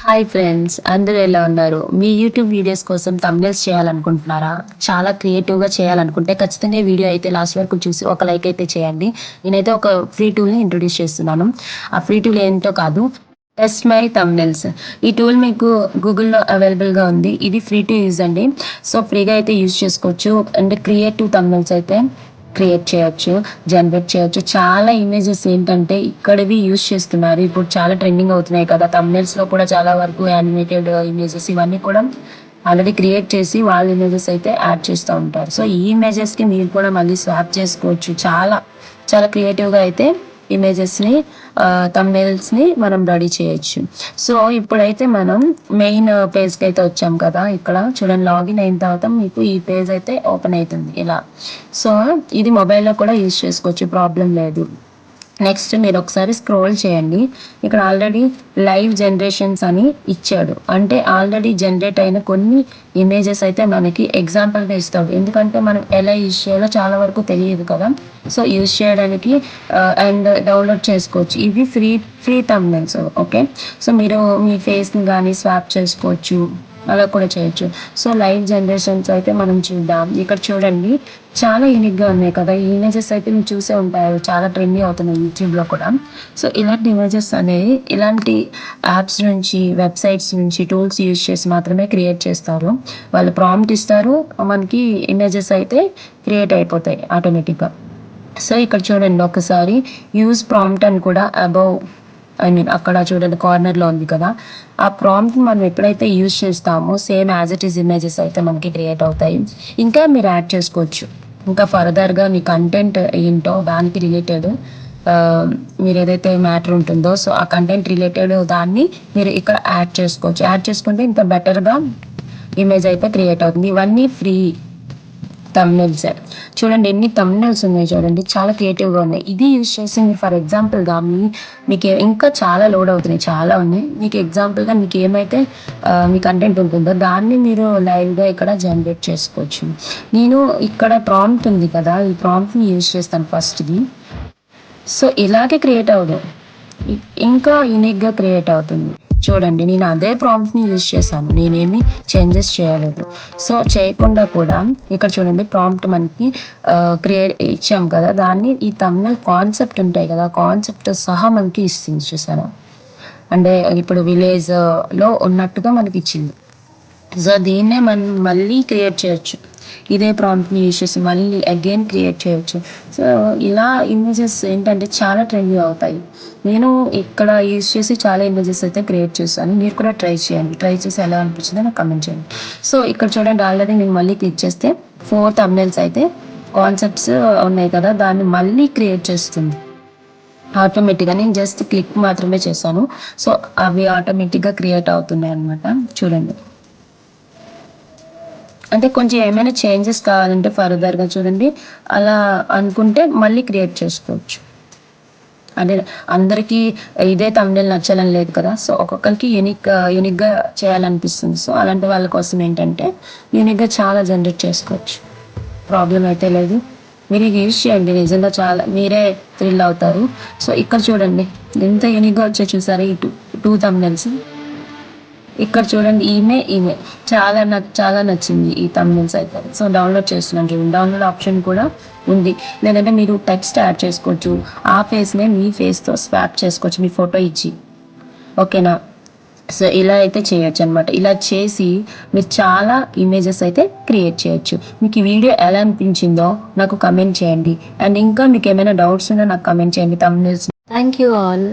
Hi friends, అందరూ ఎలా ఉన్నారు? మీ యూట్యూబ్ వీడియోస్ కోసం థంబ్నెయిల్స్ చేయాలనుకుంటున్నారా? చాలా క్రియేటివ్గా చేయాలనుకుంటే ఖచ్చితంగా ఈ వీడియో అయితే లాస్ట్ వరకు చూసి ఒక లైక్ అయితే చేయండి. నేనైతే ఒక ఫ్రీ టూల్ని ఇంట్రొడ్యూస్ చేస్తున్నాను. ఆ ఫ్రీ టూల్ ఏంటో కాదు, టెస్ట్ మై థంబ్నెయిల్స్. ఈ టూల్ మీకు గూగుల్లో అవైలబుల్గా ఉంది. ఇది ఫ్రీ టు యూజ్ అండి. సో ఫ్రీగా అయితే యూజ్ చేసుకోవచ్చు. అండ్ క్రియేటివ్ థంబ్నెయిల్స్ అయితే క్రియేట్ చేయొచ్చు, జనరేట్ చేయొచ్చు. చాలా ఇమేజెస్ ఏంటంటే ఇక్కడవి యూజ్ చేస్తున్నారు. ఇప్పుడు చాలా ట్రెండింగ్ అవుతున్నాయి కదా, థంబ్నెయిల్స్లో కూడా చాలా వరకు యానిమేటెడ్ ఇమేజెస్ ఇవన్నీ కూడా ఆల్రెడీ క్రియేట్ చేసి వాళ్ళ ఇమేజెస్ అయితే యాడ్ చేస్తూ ఉంటారు. సో ఈ ఇమేజెస్కి మీరు కూడా మళ్ళీ స్వాప్ చేసుకోవచ్చు. చాలా చాలా క్రియేటివ్గా అయితే ఇమేజెస్ని, థంబ్నెయిల్స్ని మనం రెడీ చేయొచ్చు. సో ఇప్పుడైతే మనం మెయిన్ పేజ్కి అయితే వచ్చాం కదా. ఇక్కడ చూడండి, లాగిన్ అయిన తర్వాత మీకు ఈ పేజ్ అయితే ఓపెన్ అవుతుంది ఇలా. సో ఇది మొబైల్లో కూడా యూజ్ చేసుకోవచ్చు, ప్రాబ్లం లేదు. నెక్స్ట్ మీరు ఒకసారి స్క్రోల్ చేయండి. ఇక్కడ ఆల్రెడీ లైవ్ జనరేషన్స్ అని ఇచ్చాడు. అంటే ఆల్రెడీ జనరేట్ అయిన కొన్ని ఇమేజెస్ అయితే మనకి ఎగ్జాంపుల్గా ఇస్తాడు. ఎందుకంటే మనం ఎలా యూజ్ చేయాలో చాలా వరకు తెలియదు కదా. సో యూజ్ చేయడానికి అండ్ డౌన్లోడ్ చేసుకోవచ్చు. ఇవి ఫ్రీ థంబ్నెయిల్స్. ఓకే, సో మీరు మీ ఫేస్ని కానీ స్వాప్ చేసుకోవచ్చు, అలా కూడా చేయొచ్చు. సో లైవ్ జనరేషన్స్ అయితే మనం చూద్దాం. ఇక్కడ చూడండి, చాలా యూనిక్గా ఉన్నాయి కదా. ఈ ఇమేజెస్ అయితే మీరు చూసే ఉంటారు, చాలా ట్రెండింగ్ అవుతున్నాయి యూట్యూబ్లో కూడా. సో ఇలాంటి ఇమేజెస్ అనేవి ఇలాంటి యాప్స్ నుంచి, వెబ్సైట్స్ నుంచి టూల్స్ యూజ్ చేసి మాత్రమే క్రియేట్ చేస్తారు. వాళ్ళు ప్రాంప్ట్ ఇస్తారు, మనకి ఇమేజెస్ అయితే క్రియేట్ అయిపోతాయి ఆటోమేటిక్గా. సో ఇక్కడ చూడండి, ఒకసారి యూజ్ ప్రాంప్ట్ అని కూడా అబౌవ్, అక్కడ చూడండి కార్నర్లో ఉంది కదా. ఆ ప్రాంప్ట్ మనం ఎప్పుడైతే యూజ్ చేస్తామో same as it is images అయితే మనకి క్రియేట్ అవుతాయి. ఇంకా మీరు యాడ్ చేసుకోవచ్చు. ఇంకా ఫర్దర్గా మీ కంటెంట్ ఏంటో దానికి రిలేటెడ్ మీరు ఏదైతే మ్యాటర్ ఉంటుందో, సో ఆ కంటెంట్ రిలేటెడ్ దాన్ని మీరు ఇక్కడ యాడ్ చేసుకోవచ్చు. యాడ్ చేసుకుంటే ఇంకా బెటర్గా ఇమేజ్ అయితే క్రియేట్ అవుతుంది. ఇవన్నీ ఫ్రీ థంబ్నెయిల్స్. చూడండి ఎన్ని థంబ్నెయిల్స్ ఉన్నాయి, చూడండి చాలా క్రియేటివ్గా ఉన్నాయి. ఇది యూజ్ చేసి ఫర్ ఎగ్జాంపుల్గా మీకు ఇంకా చాలా లోడ్ అవుతున్నాయి, చాలా ఉన్నాయి. మీకు ఎగ్జాంపుల్గా మీకు ఏమైతే మీ కంటెంట్ ఉంటుందో దాన్ని మీరు లైవ్గా ఇక్కడ జనరేట్ చేసుకోవచ్చు. నేను ఇక్కడ ప్రాంప్ట్ ఉంది కదా, ఈ ప్రాంప్ట్ని యూజ్ చేస్తాను ఫస్ట్ది. సో ఇలాగే క్రియేట్ అవుతుంది, ఇంకా యూనిక్గా క్రియేట్ అవుతుంది. చూడండి, నేను అదే ప్రాంప్ట్ని యూజ్ చేశాను, నేనేమి చేంజెస్ చేయలేదు. సో చేయకుండా కూడా ఇక్కడ చూడండి, ప్రాంప్ట్ మనకి క్రియేట్ ఇచ్చాం కదా, దాన్ని ఈ థంబ్నెయిల్ కాన్సెప్ట్ ఉంటాయి కదా, కాన్సెప్ట్ సహా మనకి ఇస్తుంది చూసాను. అంటే ఇప్పుడు విలేజ్లో ఉన్నట్టుగా మనకి ఇచ్చింది. సో దీన్నే మనం మళ్ళీ క్రియేట్ చేయొచ్చు. ఇదే ప్రాంప్ట్ని యూజ్ చేసి మళ్ళీ అగైన్ క్రియేట్ చేయొచ్చు. సో ఇలా ఇమేజెస్ ఏంటంటే చాలా ట్రెండింగ్ అవుతాయి. నేను ఇక్కడ యూజ్ చేసి చాలా ఇమేజెస్ అయితే క్రియేట్ చేశాను. మీరు కూడా ట్రై చేయండి. ట్రై చేసి ఎలా అనిపించిందో నాకు కమెంట్ చేయండి. సో ఇక్కడ చూడండి, ఆల్రెడీ నేను మళ్ళీ క్లిక్ చేస్తే 4 థంబ్నెయిల్స్ అయితే కాన్సెప్ట్స్ ఉన్నాయి కదా, దాన్ని మళ్ళీ క్రియేట్ చేస్తుంది ఆటోమేటిక్గా. నేను జస్ట్ క్లిక్ మాత్రమే చేశాను. సో అవి ఆటోమేటిక్గా క్రియేట్ అవుతున్నాయి అన్నమాట. చూడండి, అంటే కొంచెం ఏమైనా చేంజెస్ కావాలంటే ఫర్దర్గా చూడండి, అలా అనుకుంటే మళ్ళీ క్రియేట్ చేసుకోవచ్చు. అంటే అందరికీ ఇదే థంబ్నెయిల్ నచ్చాలని లేదు కదా. సో ఒక్కొక్కరికి యూనిక్గా చేయాలనిపిస్తుంది. సో అలాంటి వాళ్ళ కోసం ఏంటంటే యూనిక్గా చాలా జనరేట్ చేసుకోవచ్చు, ప్రాబ్లం అయితే లేదు. మీరు యూజ్ చేయండి, నిజంగా చాలా మీరే థ్రిల్ అవుతారు. సో ఇక్కడ చూడండి ఎంత యూనిక్గా వచ్చే చూసారు ఈ టూ థంబ్నెయిల్స్. ఇక్కడ చూడండి, ఈమె చాలా నచ్చింది ఈ థంబ్నెయిల్స్ అయితే. సో డౌన్లోడ్ చేస్తున్నాను చూడండి, డౌన్లోడ్ ఆప్షన్ కూడా ఉంది. లేదంటే మీరు టెక్స్ట్ యాడ్ చేసుకోవచ్చు, ఆ ఫేస్నే మీ ఫేస్తో స్వాప్ చేసుకోవచ్చు మీ ఫోటో ఇచ్చి. ఓకేనా? సో ఇలా అయితే చేయొచ్చు అనమాట. ఇలా చేసి మీరు చాలా ఇమేజెస్ అయితే క్రియేట్ చేయొచ్చు. మీకు ఈ వీడియో ఎలా అనిపించిందో నాకు కమెంట్ చేయండి. అండ్ ఇంకా మీకు ఏమైనా డౌట్స్ ఉన్నా నాకు కమెంట్ చేయండి థంబ్నెయిల్స్. Thank you all.